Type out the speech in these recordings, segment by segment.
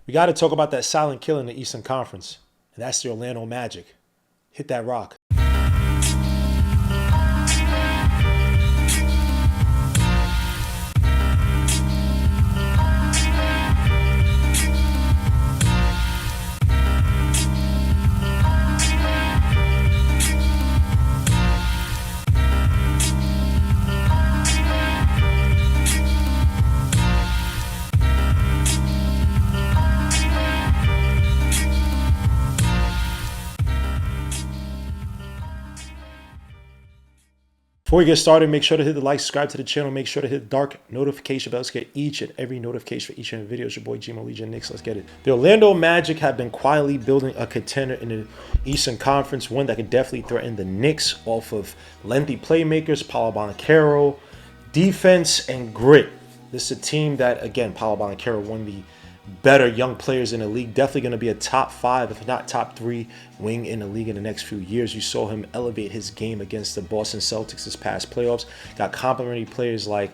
We got to talk about that silent killer in the Eastern Conference, and that's the Orlando Magic. Hit that rock. Before we get started, make sure to hit the like, subscribe to the channel. Make sure to hit the dark notification bell to get each and every notification for each and every video. It's your boy, G-Mo Legion Knicks. Let's get it. The Orlando Magic have been quietly building a contender in the Eastern Conference, one that could definitely threaten the Knicks off of lengthy playmakers, Paolo Banchero, defense, and grit. This is a team that, again, Paolo Banchero, one of the better young players in the league, definitely going to be a top 5, if not top 3 wing in the league in the next few years. You saw him elevate his game against the Boston Celtics this past playoffs. Got complimentary players like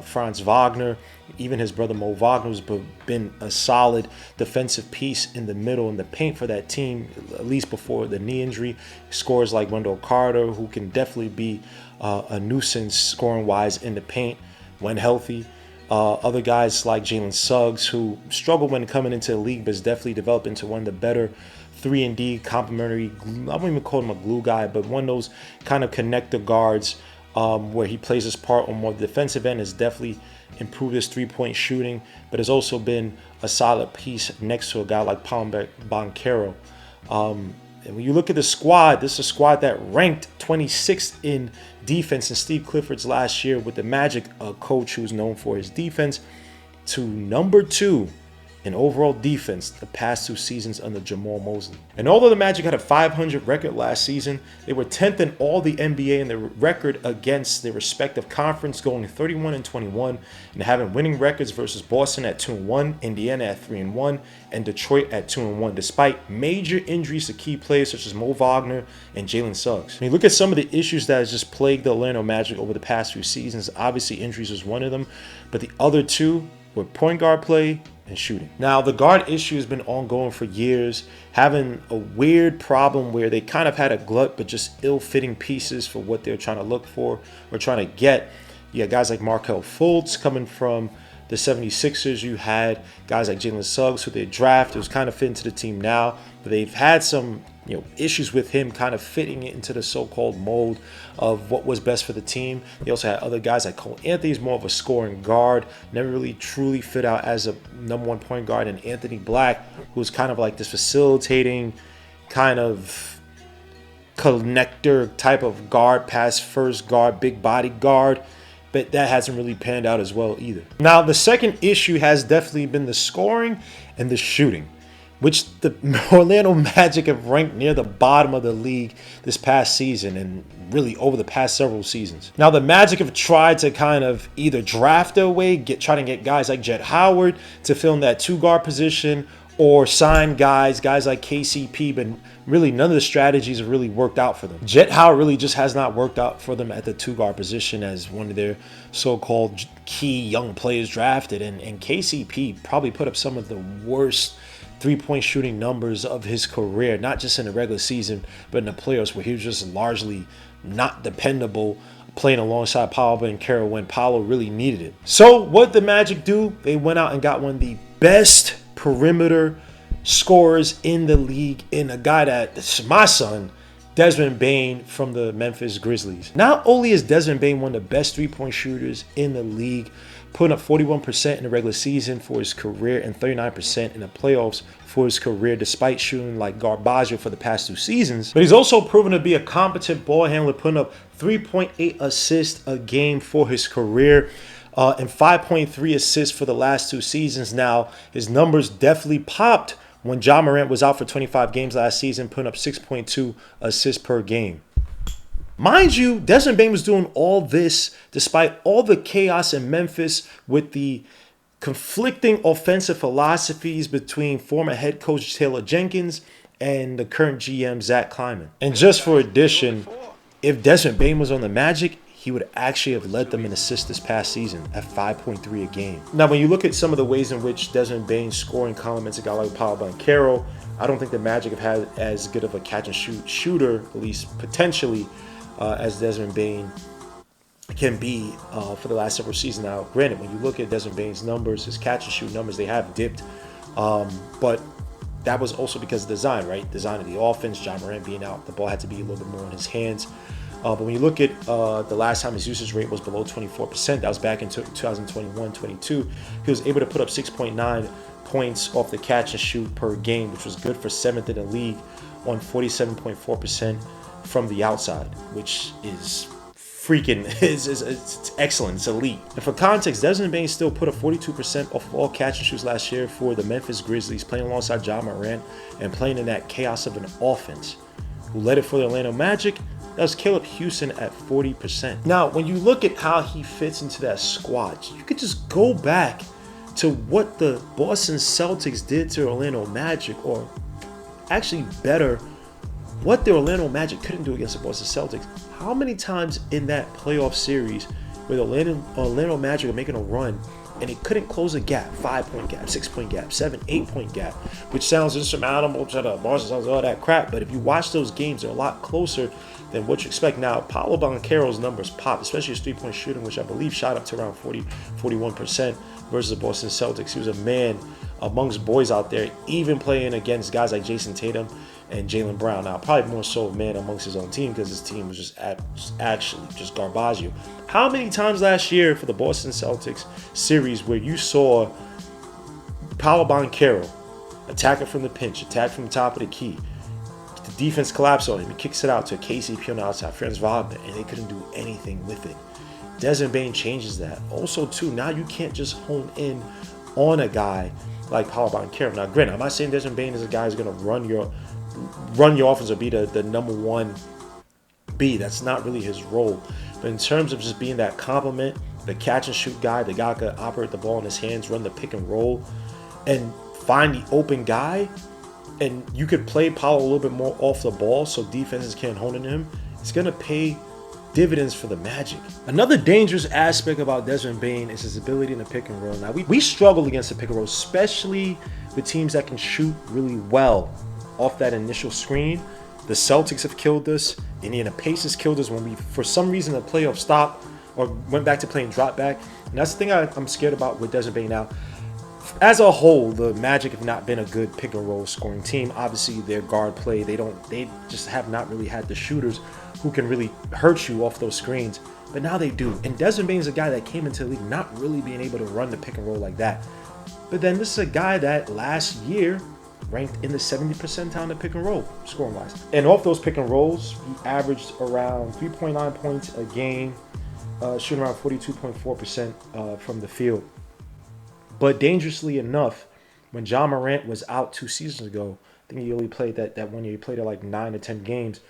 Franz Wagner, even his brother Mo Wagner has been a solid defensive piece in the middle in the paint for that team, at least before the knee injury. Scorers like Wendell Carter, who can definitely be a nuisance scoring wise in the paint when healthy. Other guys like Jalen Suggs, who struggled when coming into the league, but has definitely developed into one of the better 3-and-D complementary. I won't even call him a glue guy, but one of those kind of connector guards where he plays his part on more defensive end. Has definitely improved his three-point shooting, but has also been a solid piece next to a guy like Paolo Banchero. And when you look at the squad, this is a squad that ranked 26th in defense in Steve Clifford's last year, with the Magic, a coach who's known for his defense, to number 2 in overall defense the past 2 seasons under Jamal Mosley. And although the Magic had a .500 record last season, they were 10th in all the NBA in their record against their respective conference, going 31-21 and having winning records versus Boston at 2-1, Indiana at 3-1, and Detroit at 2-1, despite major injuries to key players such as Mo Wagner and Jalen Suggs. When you look at some of the issues that has just plagued the Orlando Magic over the past few seasons, obviously injuries was one of them, but the other two were point guard play and shooting. Now, the guard issue has been ongoing for years, having a weird problem where they kind of had a glut but just ill-fitting pieces for what they're trying to look for or trying to get. You had guys like Markelle Fultz coming from the 76ers. You had guys like Jalen Suggs, who they drafted, who's kind of fit into the team now, but they've had some issues with him kind of fitting into the so-called mold of what was best for the team. They also had other guys like Cole Anthony's more of a scoring guard, never really truly fit out as a number 1 point guard, and Anthony Black, who's kind of like this facilitating kind of connector type of guard, pass first guard, big body guard, but that hasn't really panned out as well either. Now, the second issue has definitely been the scoring and the shooting, which the Orlando Magic have ranked near the bottom of the league this past season and really over the past several seasons. Now, the Magic have tried to kind of either draft their way, try to get guys like Jett Howard to fill in that 2-guard position, or sign guys like KCP, but really none of the strategies have really worked out for them. Jett Howard really just has not worked out for them at the 2-guard position as one of their so-called key young players drafted, and KCP probably put up some of the worst 3-point shooting numbers of his career, not just in the regular season, but in the playoffs, where he was just largely not dependable, playing alongside Paolo Banchero when Paolo really needed it. So what did the Magic do? They went out and got one of the best perimeter scorers in the league, in a guy that's my son, Desmond Bane from the Memphis Grizzlies. Not only is Desmond Bane one of the best 3-point shooters in the league, putting up 41% in the regular season for his career and 39% in the playoffs for his career, despite shooting like garbage for the past 2 seasons. But he's also proven to be a competent ball handler, putting up 3.8 assists a game for his career and 5.3 assists for the last 2 seasons. Now, his numbers definitely popped when Ja Morant was out for 25 games last season, putting up 6.2 assists per game. Mind you, Desmond Bane was doing all this despite all the chaos in Memphis with the conflicting offensive philosophies between former head coach Taylor Jenkins and the current GM Zach Kleiman. And just for addition, if Desmond Bane was on the Magic, he would actually have led them in assists this past season at 5.3 a game. Now, when you look at some of the ways in which Desmond Bane scoring complements a guy like Paolo Banchero, I don't think the Magic have had as good of a catch and shoot shooter, at least potentially, as Desmond Bane can be for the last several seasons. Now, granted, when you look at Desmond Bane's numbers, his catch and shoot numbers, they have dipped, but that was also because of design, right? Design of the offense, Ja Morant being out, the ball had to be a little bit more in his hands. But when you look at the last time his usage rate was below 24%, that was back in 2021-22, he was able to put up 6.9 points off the catch and shoot per game, which was good for 7th in the league on 47.4% from the outside, which is freaking, it's excellent, it's elite. And for context, Desmond Bane still put up 42% off of all catch and shoots last year for the Memphis Grizzlies, playing alongside Ja Morant and playing in that chaos of an offense. Who led it for the Orlando Magic? That was Caleb Houston at 40%. Now, when you look at how he fits into that squad, you could just go back to what the Boston Celtics did to Orlando Magic, or actually better, what the Orlando Magic couldn't do against the Boston Celtics. How many times in that playoff series where the Orlando Magic are making a run and it couldn't close a gap, 5-point gap, 6-point gap, 7, 8-point gap, which sounds insurmountable to the Boston Celtics, all that crap. But if you watch those games, they're a lot closer than what you expect. Now, Paolo Banchero's numbers pop, especially his three-point shooting, which I believe shot up to around 41% versus the Boston Celtics. He was a man amongst boys out there, even playing against guys like Jason Tatum and Jaylen Brown. Now, probably more so a man amongst his own team because his team was just actually just garbage. How many times last year for the Boston Celtics series where you saw Paolo Banchero attack it from the pinch, attack from the top of the key, the defense collapse on him, he kicks it out to KCP on the outside, Franz Wagner, and they couldn't do anything with it. Desmond Bane changes that. Also, too, now you can't just hone in on a guy like Paolo Banchero. Now, granted, I'm not saying Desmond Bane is a guy who's going to run your offense or be the number one B. That's not really his role. But in terms of just being that complement, the catch and shoot guy, the guy who can operate the ball in his hands, run the pick and roll, and find the open guy, and you could play Paolo a little bit more off the ball so defenses can't hone in him, it's going to pay dividends for the Magic. Another dangerous aspect about Desmond Bane is his ability in the pick and roll. Now, we struggle against the pick and roll, especially with teams that can shoot really well off that initial screen. The Celtics have killed us. The Indiana Pacers killed us when we, for some reason, the playoff stopped or went back to playing drop back. And that's the thing I'm scared about with Desmond Bane now. As a whole, the Magic have not been a good pick and roll scoring team. Obviously, their guard play, they just have not really had the shooters who can really hurt you off those screens. But now they do. And Desmond Bane is a guy that came into the league not really being able to run the pick and roll like that. But then this is a guy that last year ranked in the 70th percentile in the pick and roll, scoring-wise. And off those pick and rolls, he averaged around 3.9 points a game, shooting around 42.4% from the field. But dangerously enough, when Ja Morant was out 2 seasons ago, I think he only played that 1 year. He played at like 9 or 10 games.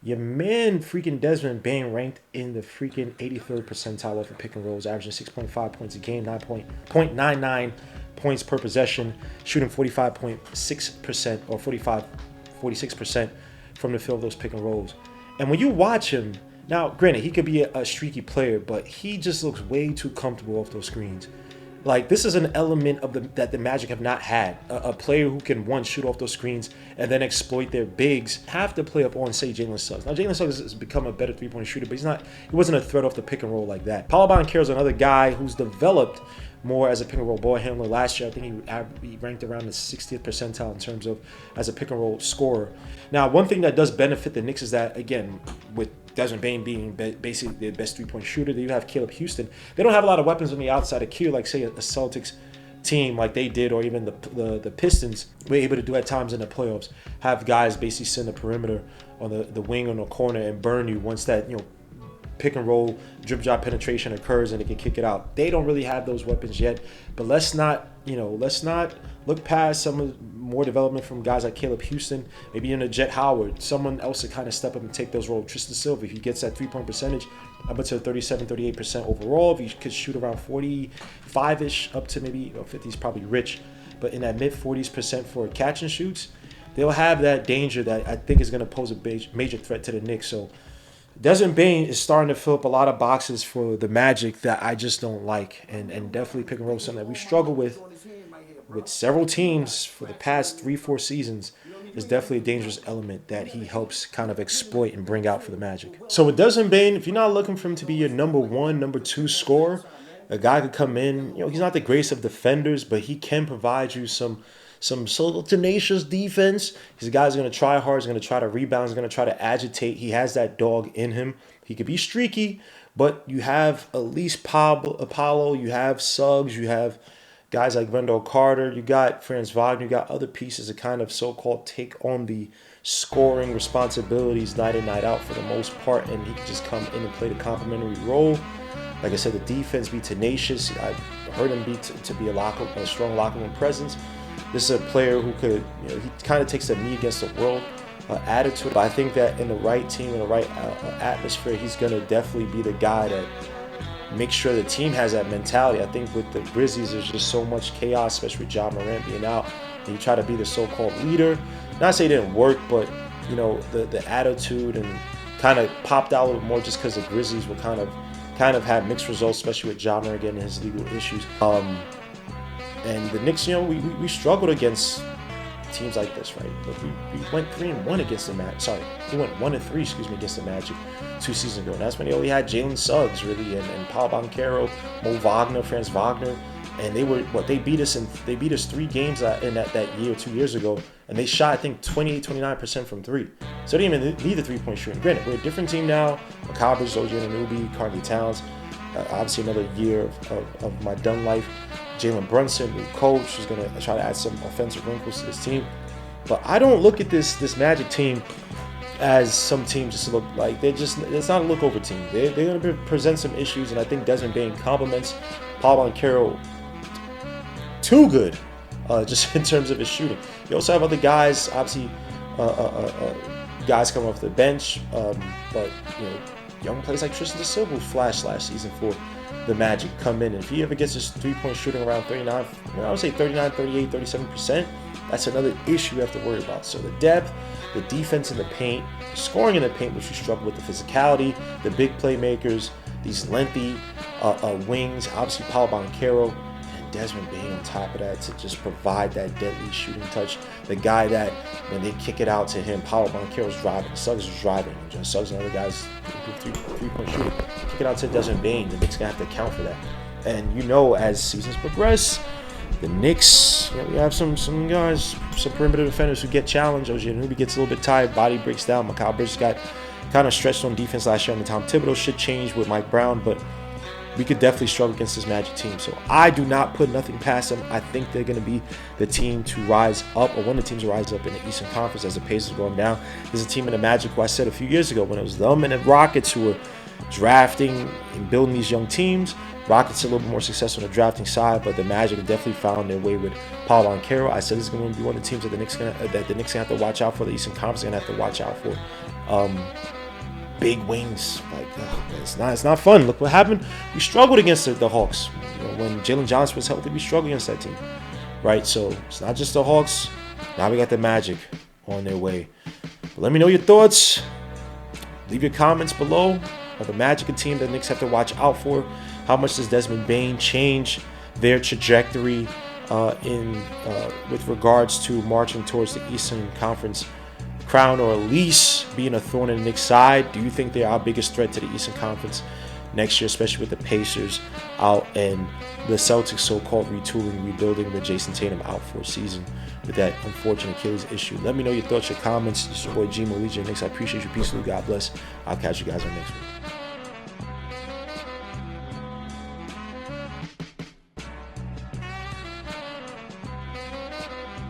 Your man, freaking Desmond Bane, ranked in the freaking 83rd percentile off of pick and rolls, averaging 6.5 points a game, 9.99 points per possession, shooting 45.6% or 46% from the field of those pick and rolls. And when you watch him, now granted, he could be a streaky player, but he just looks way too comfortable off those screens. Like, this is an element of that the Magic have not had. A player who can, one, shoot off those screens and then exploit their bigs, have to play up on, say, Jalen Suggs. Now, Jalen Suggs has become a better three-point shooter, but he wasn't a threat off the pick and roll like that. Paolo Banchero is another guy who's developed more as a pick and roll ball handler. Last year, I think he ranked around the 60th percentile in terms of as a pick and roll scorer. Now, one thing that does benefit the Knicks is that, again, with Desmond Bane being basically the best three-point shooter, you have Caleb Houston. They don't have a lot of weapons on the outside of Q, like, say, a Celtics team like they did, or even the Pistons were able to do at times in the playoffs. Have guys basically sit in the perimeter on the wing or the corner and burn you once that, pick and roll, drip drop penetration occurs and they can kick it out. They don't really have those weapons yet, but let's not look past some of more development from guys like Caleb Houston, maybe even a Jet Howard, someone else to kind of step up and take those roles. Tristan Silva, if he gets that three-point percentage up to 38% overall, if he could shoot around 45-ish up to maybe 50 is probably rich, but in that mid-40s% for catch and shoots, they'll have that danger that I think is going to pose a major threat to the Knicks. So Desmond Bane is starting to fill up a lot of boxes for the Magic that I just don't like, and definitely pick and roll something that we struggle with several teams for the past 3-4 seasons. Is definitely a dangerous element that he helps kind of exploit and bring out for the Magic. So with Desmond Bane, if you're not looking for him to be your number one, number two scorer, a guy could come in. He's not the greatest of defenders, but he can provide you some sort of tenacious defense. He's a guy who's going to try hard. He's going to try to rebound. He's going to try to agitate. He has that dog in him. He could be streaky, but you have at least Paolo. You have Suggs. You have guys like Wendell Carter. You got Franz Wagner. You got other pieces that kind of so-called take on the scoring responsibilities night in, night out for the most part, and he can just come in and play the complementary role. Like I said, the defense be tenacious. I heard him be to be a strong locker room presence. This is a player who could, he kind of takes the me against the world attitude. But I think that in the right team, in the right atmosphere, he's going to definitely be the guy that makes sure the team has that mentality. I think with the Grizzlies, there's just so much chaos, especially with Ja Morant being out. And you try to be the so-called leader. Not say it didn't work, but, the attitude and kind of popped out a little more just because the Grizzlies were kind of had mixed results, especially with Ja Morant getting his legal issues. And the Knicks, we struggled against teams like this, right? But we went 3-1 against the Magic. Sorry, we went 1-3, against the Magic 2 seasons ago. And that's when they only had Jalen Suggs, really, and Paolo Banchero, Mo Wagner, Franz Wagner. And they beat us 3 games in that year, 2 years ago. And they shot, I think, 28-29% from 3. So they didn't even need the 3-point shooting. Granted, we're a different team now. Mikal Bridges, OG Anunoby, Carly Towns. Obviously, another year of my dumb life. Jalen Brunson, new coach, who's going to try to add some offensive wrinkles to this team. But I don't look at this Magic team as some team just look like it's not a look-over team. They're going to present some issues, and I think Desmond Bane complements Paolo Banchero too good, just in terms of his shooting. You also have other guys, obviously, guys coming off the bench, but young players like Tristan Da Silva, who flashed last season for the Magic, come in. And if he ever gets his 3-point shooting around 39, I would say 39, 38, 37%, that's another issue you have to worry about. So the depth, the defense in the paint, the scoring in the paint, which we struggle with, the physicality, the big playmakers, these lengthy wings, obviously Paolo Banchero, Desmond Bane on top of that to just provide that deadly shooting touch. The guy that when they kick it out to him, Paolo Banchero's driving, Suggs is driving, and Suggs and other guys three-point shooting. Kick it out to Desmond Bane. The Knicks gonna have to account for that. And as seasons progress, the Knicks, we have some guys, some perimeter defenders who get challenged. OG Anunoby gets a little bit tired, body breaks down. Mikal Bridges got kind of stretched on defense last year, and the Tom Thibodeau shit changed with Mike Brown, but we could definitely struggle against this Magic team. So I do not put nothing past them. I think they're going to be the team to rise up, or one of the teams to rise up in the Eastern Conference as the pace is going down. There's a team in the Magic who I said a few years ago when it was them and the Rockets who were drafting and building these young teams. Rockets are a little bit more successful on the drafting side, but the Magic have definitely found their way with Paolo Banchero. I said this is going to be one of the teams that the Knicks going to have to watch out for. The Eastern Conference is going to have to watch out for. Big wings, it's not fun. Look what happened. We struggled against the Hawks. When Jalen Johnson was healthy, we struggled against that team, right? So it's not just the Hawks. Now we got the Magic on their way. But let me know your thoughts. Leave your comments below. Are the Magic a team that the Knicks have to watch out for? How much does Desmond Bane change their trajectory with regards to marching towards the Eastern Conference crown, or at least being a thorn in the Knicks' side? Do you think they're our biggest threat to the Eastern Conference next year, especially with the Pacers out and the Celtics so-called retooling, rebuilding with Jason Tatum out for a season with that unfortunate Achilles issue? Let me know your thoughts, your comments. This is your boy G. Legion Knicks. I appreciate you. Peace, God bless. I'll catch you guys on next week.